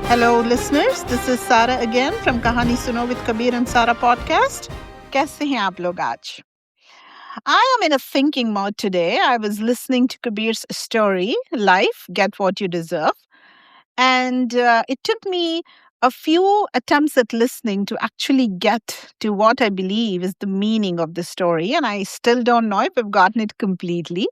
Hello, listeners. This is Sara again from Kahani Suno with Kabir and Sara podcast. कैसे हैं आप लोग आज? I am in a thinking mode today. I was listening to Kabir's story, Life, Get What You Deserve. And it took me a few attempts at listening to actually get to what I believe is the meaning of the story. And I still don't know if I've gotten it completely.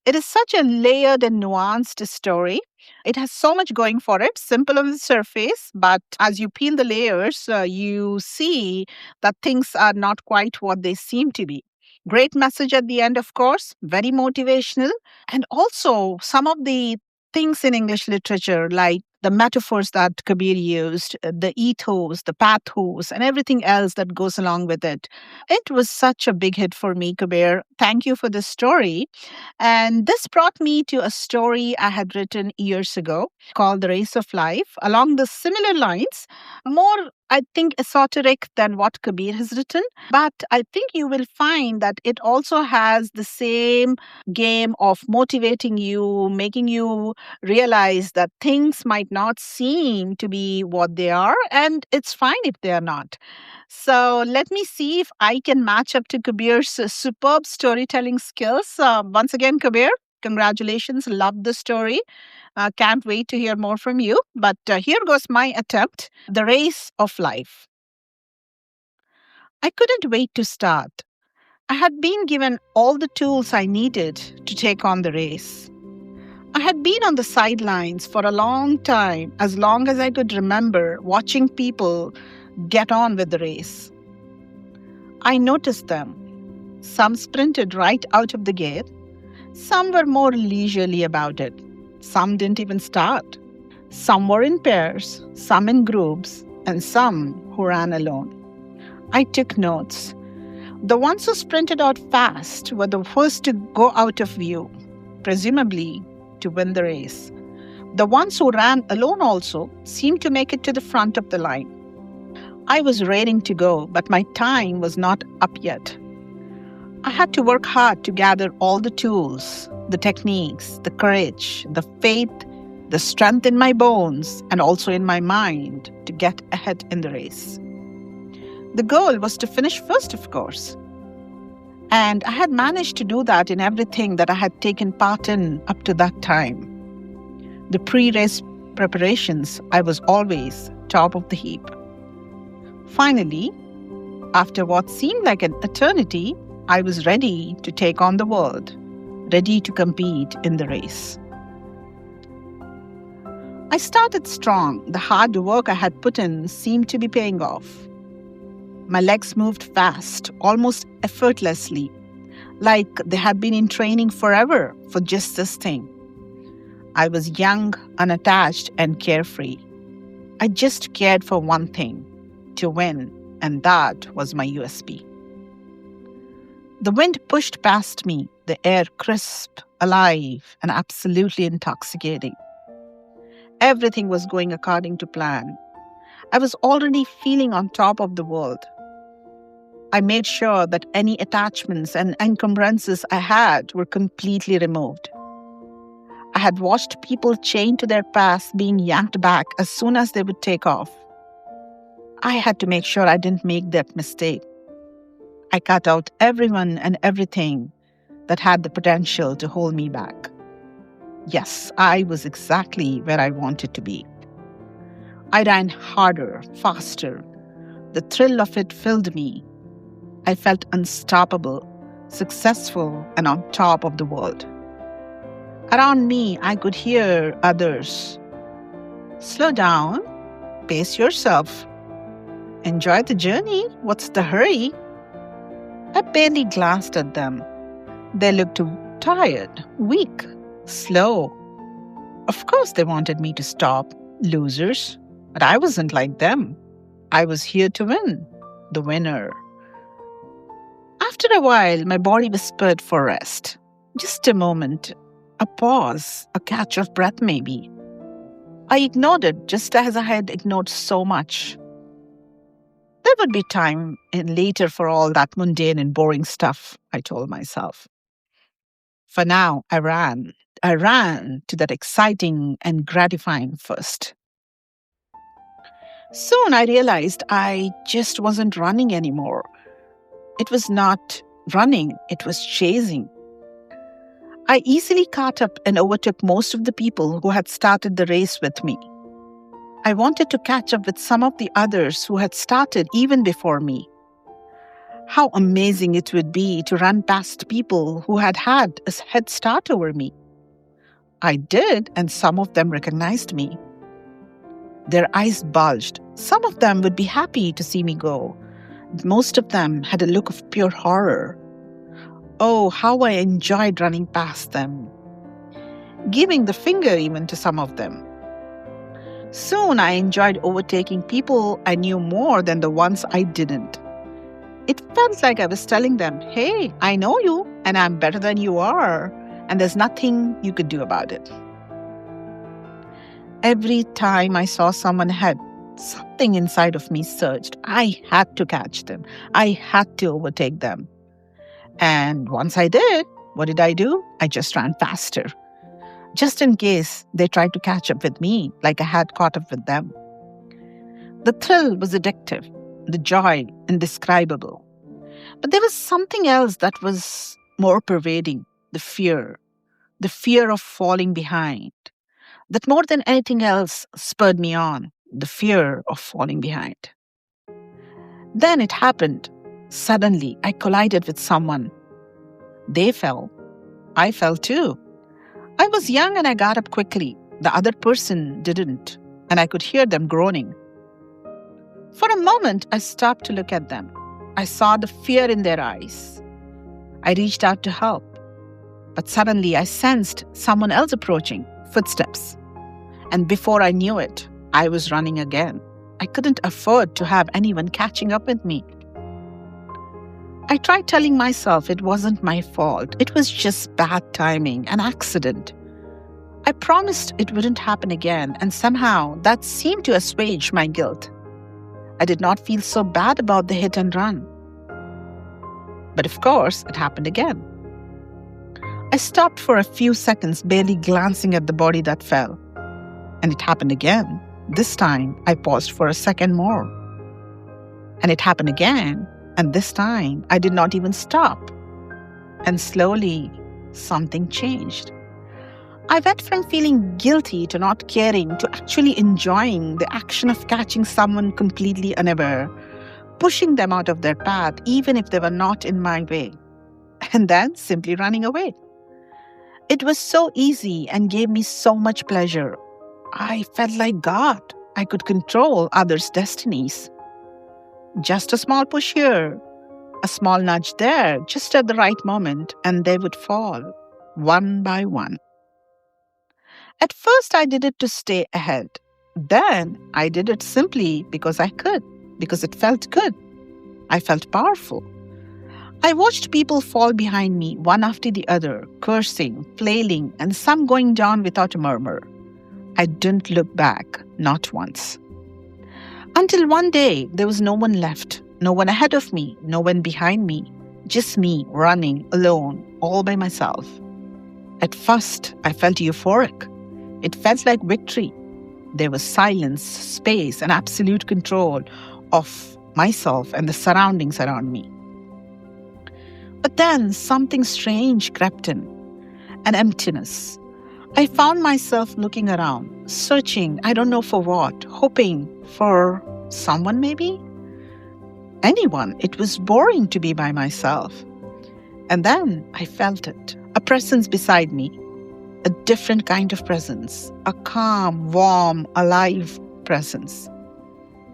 It is such a layered and nuanced story. It has so much going for it, simple on the surface, but as you peel the layers, you see that things are not quite what they seem to be. Great message at the end, of course, very motivational. And also, some of the things in English literature, like the metaphors that Kabir used, the ethos, the pathos, and everything else that goes along with it. It was such a big hit for me, Kabir. Thank you for this story. And this brought me to a story I had written years ago called The Race of Life, along the similar lines, more, I think, esoteric than what Kabir has written. But I think you will find that it also has the same game of motivating you, making you realize that things might not seem to be what they are, and it's fine if they are not. So let me see if I can match up to Kabir's superb storytelling skills. Once again, Kabir, congratulations. Love the story. Can't wait to hear more from you. But here goes my attempt. The Race of Life. I couldn't wait to start. I had been given all the tools I needed to take on the race. I had been on the sidelines for a long time, as long as I could remember, watching people get on with the race. I noticed them. Some sprinted right out of the gate. Some were more leisurely about it. Some didn't even start. Some were in pairs, some in groups, and some who ran alone. I took notes. The ones who sprinted out fast were the first to go out of view, presumably to win the race. The ones who ran alone also seemed to make it to the front of the line. I was raring to go, but my time was not up yet. I had to work hard to gather all the tools, the techniques, the courage, the faith, the strength in my bones, and also in my mind to get ahead in the race. The goal was to finish first, of course. And I had managed to do that in everything that I had taken part in up to that time. The pre-race preparations, I was always top of the heap. Finally, after what seemed like an eternity, I was ready to take on the world, ready to compete in the race. I started strong. The hard work I had put in seemed to be paying off. My legs moved fast, almost effortlessly, like they had been in training forever for just this thing. I was young, unattached, and carefree. I just cared for one thing, to win, and that was my USP. The wind pushed past me, the air crisp, alive, and absolutely intoxicating. Everything was going according to plan. I was already feeling on top of the world. I made sure that any attachments and encumbrances I had were completely removed. I had watched people chained to their past being yanked back as soon as they would take off. I had to make sure I didn't make that mistake. I cut out everyone and everything that had the potential to hold me back. Yes, I was exactly where I wanted to be. I ran harder, faster. The thrill of it filled me. I felt unstoppable, successful, and on top of the world. Around me, I could hear others. Slow down, pace yourself. Enjoy the journey. What's the hurry? I barely glanced at them. They looked tired, weak, slow. Of course, they wanted me to stop, losers. But I wasn't like them. I was here to win, the winner. After a while, my body whispered for rest. Just a moment, a pause, a catch of breath maybe. I ignored it just as I had ignored so much. There would be time and later for all that mundane and boring stuff, I told myself. For now, I ran. I ran to that exciting and gratifying first. Soon I realized I just wasn't running anymore. It was not running, it was chasing. I easily caught up and overtook most of the people who had started the race with me. I wanted to catch up with some of the others who had started even before me. How amazing it would be to run past people who had had a head start over me. I did, and some of them recognized me. Their eyes bulged. Some of them would be happy to see me go. Most of them had a look of pure horror. Oh, how I enjoyed running past them, giving the finger even to some of them. Soon I enjoyed overtaking people I knew more than the ones I didn't. It felt like I was telling them, hey, I know you, and I'm better than you are, and there's nothing you could do about it. Every time I saw someone ahead, something inside of me surged. I had to catch them. I had to overtake them. And once I did, what did I do? I just ran faster, just in case they tried to catch up with me like I had caught up with them. The thrill was addictive, the joy indescribable. But there was something else that was more pervading, the fear of falling behind. That more than anything else spurred me on, the fear of falling behind. Then it happened. Suddenly, I collided with someone. They fell. I fell too. I was young and I got up quickly. The other person didn't, and I could hear them groaning. For a moment, I stopped to look at them. I saw the fear in their eyes. I reached out to help, but suddenly I sensed someone else approaching, footsteps. And before I knew it, I was running again. I couldn't afford to have anyone catching up with me. I tried telling myself it wasn't my fault. It was just bad timing, an accident. I promised it wouldn't happen again, and somehow that seemed to assuage my guilt. I did not feel so bad about the hit and run. But of course, it happened again. I stopped for a few seconds, barely glancing at the body that fell. And it happened again. This time, I paused for a second more. And it happened again. And this time, I did not even stop. And slowly, something changed. I went from feeling guilty to not caring to actually enjoying the action of catching someone completely unaware, pushing them out of their path even if they were not in my way, and then simply running away. It was so easy and gave me so much pleasure. I felt like God. I could control others' destinies. Just a small push here, a small nudge there, just at the right moment, and they would fall, one by one. At first, I did it to stay ahead. Then, I did it simply because I could, because it felt good. I felt powerful. I watched people fall behind me, one after the other, cursing, flailing, and some going down without a murmur. I didn't look back, not once. Until one day, there was no one left, no one ahead of me, no one behind me, just me running alone, all by myself. At first, I felt euphoric. It felt like victory. There was silence, space, and absolute control of myself and the surroundings around me. But then something strange crept in, an emptiness. I found myself looking around, searching, I don't know for what, hoping for someone maybe? Anyone. It was boring to be by myself. And then I felt it, a presence beside me, a different kind of presence, a calm, warm, alive presence.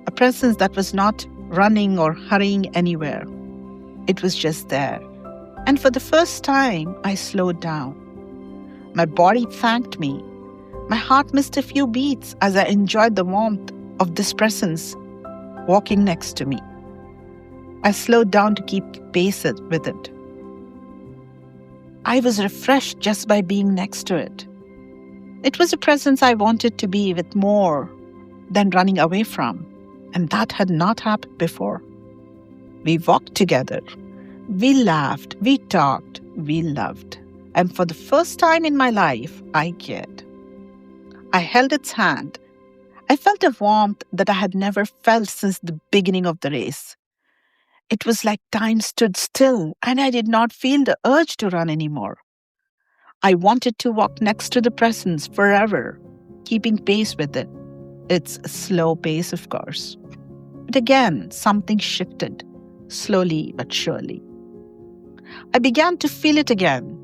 A presence that was not running or hurrying anywhere. It was just there. And for the first time, I slowed down. My body thanked me. My heart missed a few beats as I enjoyed the warmth of this presence walking next to me. I slowed down to keep pace with it. I was refreshed just by being next to it. It was a presence I wanted to be with more than running away from, and that had not happened before. We walked together. We laughed, we talked, we loved. And for the first time in my life, I cared. I held its hand. I felt a warmth that I had never felt since the beginning of the race. It was like time stood still and I did not feel the urge to run anymore. I wanted to walk next to the presence forever, keeping pace with it. It's a slow pace, of course. But again, something shifted, slowly but surely. I began to feel it again,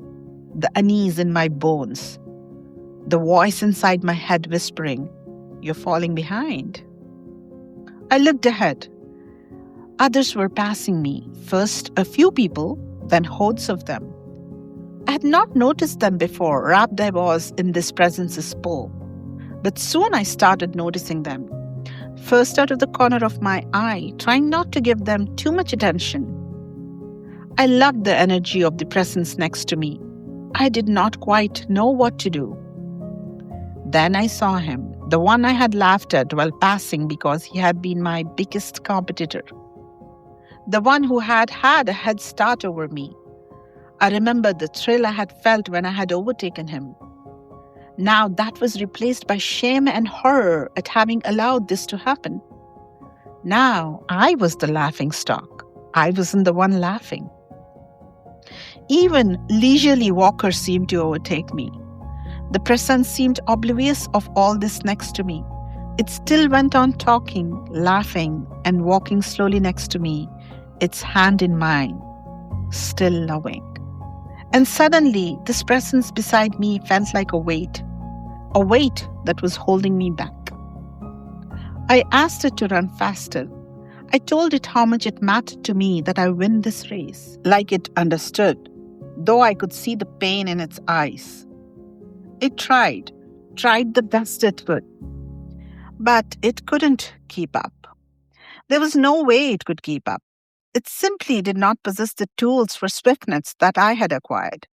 the unease in my bones, the voice inside my head whispering, "You're falling behind." I looked ahead. Others were passing me, first a few people, then hordes of them. I had not noticed them before, wrapped I was in this presence's pull. But soon I started noticing them, first out of the corner of my eye, trying not to give them too much attention. I loved the energy of the presence next to me. I did not quite know what to do. Then I saw him, the one I had laughed at while passing because he had been my biggest competitor. The one who had had a head start over me. I remembered the thrill I had felt when I had overtaken him. Now that was replaced by shame and horror at having allowed this to happen. Now I was the laughing stock. I wasn't the one laughing. Even leisurely walkers seemed to overtake me. The presence seemed oblivious of all this next to me. It still went on talking, laughing, and walking slowly next to me, its hand in mine, still loving. And suddenly, this presence beside me felt like a weight that was holding me back. I asked it to run faster. I told it how much it mattered to me that I win this race, like it understood, though I could see the pain in its eyes. It tried the best it could, but it couldn't keep up. There was no way it could keep up. It simply did not possess the tools for swiftness that I had acquired.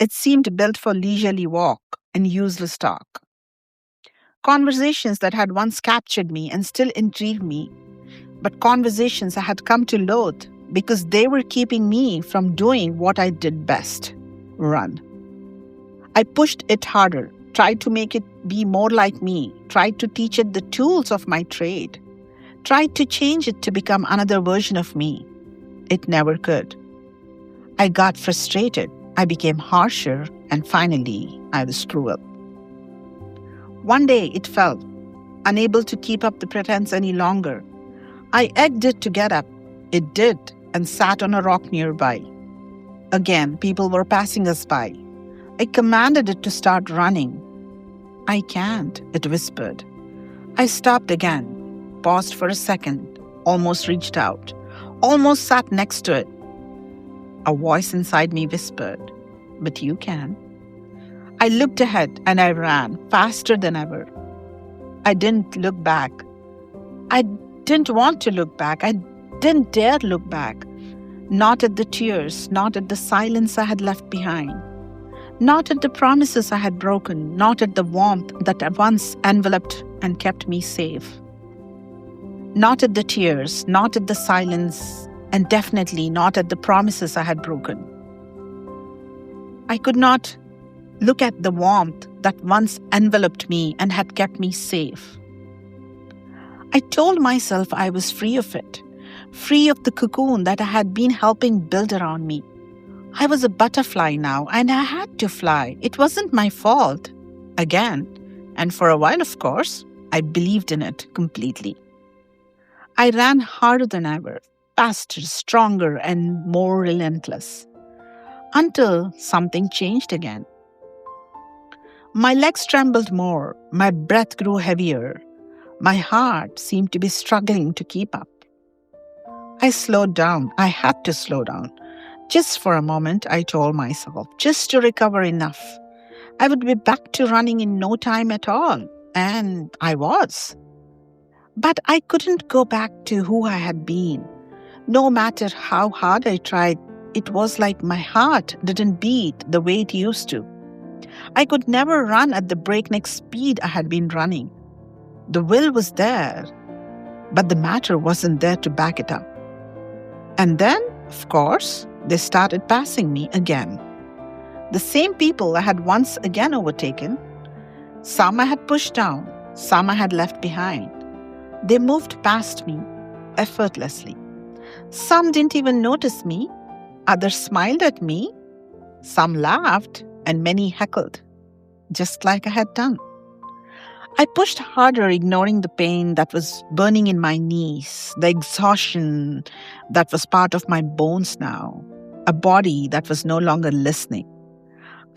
It seemed built for leisurely walk and useless talk. Conversations that had once captured me and still intrigued me, but conversations I had come to loathe because they were keeping me from doing what I did best: run. I pushed it harder, tried to make it be more like me, tried to teach it the tools of my trade, tried to change it to become another version of me. It never could. I got frustrated. I became harsher, and finally, I was cruel. One day, it fell, unable to keep up the pretense any longer. I egged it to get up. It did, and sat on a rock nearby. Again, people were passing us by. I commanded it to start running. "I can't," it whispered. I stopped again, paused for a second, almost reached out, almost sat next to it. A voice inside me whispered, "But you can." I looked ahead and I ran faster than ever. I didn't look back. I didn't want to look back. I didn't dare look back. Not at the tears, not at the silence I had left behind. Not at the promises I had broken, not at the warmth that at once enveloped and kept me safe. Not at the tears, not at the silence, and definitely not at the promises I had broken. I could not look at the warmth that once enveloped me and had kept me safe. I told myself I was free of it, free of the cocoon that I had been helping build around me. I was a butterfly now, and I had to fly. It wasn't my fault. Again, and for a while, of course, I believed in it completely. I ran harder than ever, faster, stronger, and more relentless, until something changed again. My legs trembled more, my breath grew heavier, my heart seemed to be struggling to keep up. I slowed down. I had to slow down. Just for a moment, I told myself, just to recover enough. I would be back to running in no time at all. And I was. But I couldn't go back to who I had been. No matter how hard I tried, it was like my heart didn't beat the way it used to. I could never run at the breakneck speed I had been running. The will was there, but the matter wasn't there to back it up. And then, of course, they started passing me again. The same people I had once again overtaken. Some I had pushed down, Some I had left behind. They moved past me effortlessly. Some didn't even notice me. Others smiled at me. Some laughed, and many heckled, just like I had done. I pushed harder, ignoring the pain that was burning in my knees, the exhaustion that was part of my bones now, a body that was no longer listening.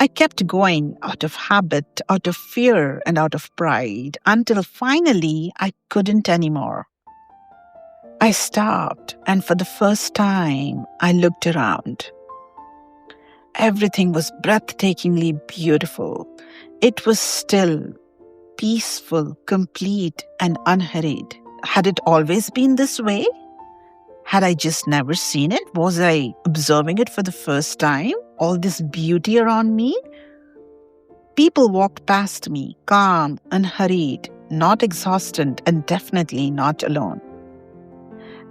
I kept going out of habit, out of fear, and out of pride until finally I couldn't anymore. I stopped, and for the first time, I looked around. Everything was breathtakingly beautiful. It was still, peaceful, complete, and unhurried. Had it always been this way? Had I just never seen it? Was I observing it for the first time? All this beauty around me? People walked past me, calm, unhurried, not exhausted, and definitely not alone.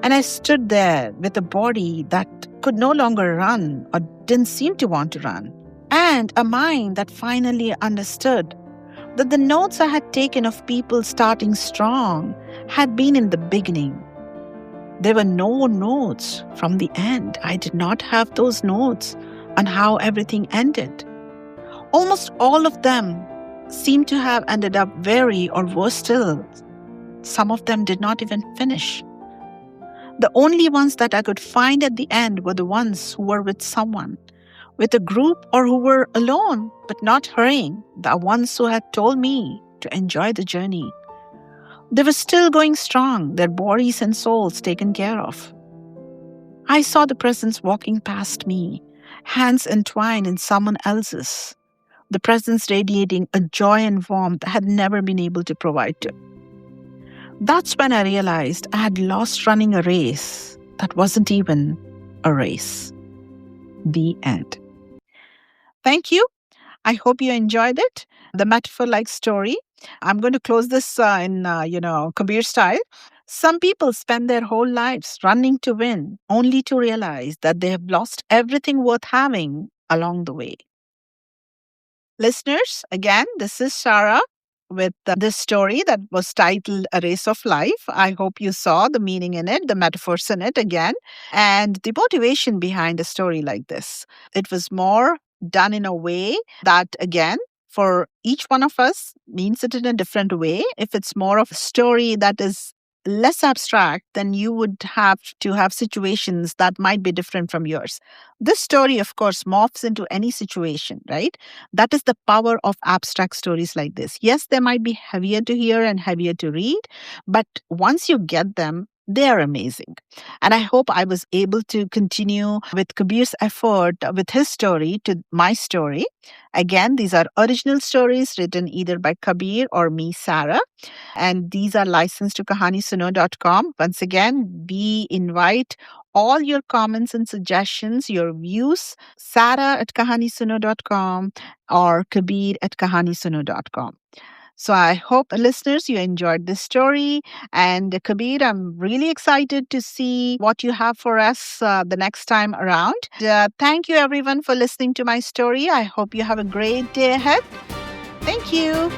And I stood there with a body that could no longer run or didn't seem to want to run, and a mind that finally understood that the notes I had taken of people starting strong had been in the beginning. There were no notes from the end. I did not have those notes on how everything ended. Almost all of them seemed to have ended up very or worse still. Some of them did not even finish. The only ones that I could find at the end were the ones who were with someone, with a group, or who were alone but not hurrying, the ones who had told me to enjoy the journey. They were still going strong, their bodies and souls taken care of. I saw the presence walking past me, hands entwined in someone else's, the presence radiating a joy and warmth I had never been able to provide to. That's when I realized I had lost running a race that wasn't even a race. The end. Thank you. I hope you enjoyed it. The metaphor-like story. I'm going to close this in Kabir style. Some people spend their whole lives running to win, only to realize that they have lost everything worth having along the way. Listeners, again, this is Sarah with this story that was titled A Race of Life. I hope you saw the meaning in it, the metaphors in it again, and the motivation behind a story like this. It was more done in a way that, again, for each one of us means it in a different way. If it's more of a story that is less abstract, then you would have to have situations that might be different from yours. This story, of course, morphs into any situation, right? That is the power of abstract stories like this. Yes, they might be heavier to hear and heavier to read, but once you get them, they are amazing. And I hope I was able to continue with Kabir's effort with his story to my story. Again, these are original stories written either by Kabir or me, Sarah. And these are licensed to kahanisuno.com. Once again, we invite all your comments and suggestions, your views, Sarah at kahanisuno.com or Kabir at kahanisuno.com. So I hope, listeners, you enjoyed this story. And Kabir, I'm really excited to see what you have for us the next time around. Thank you, everyone, for listening to my story. I hope you have a great day ahead. Thank you.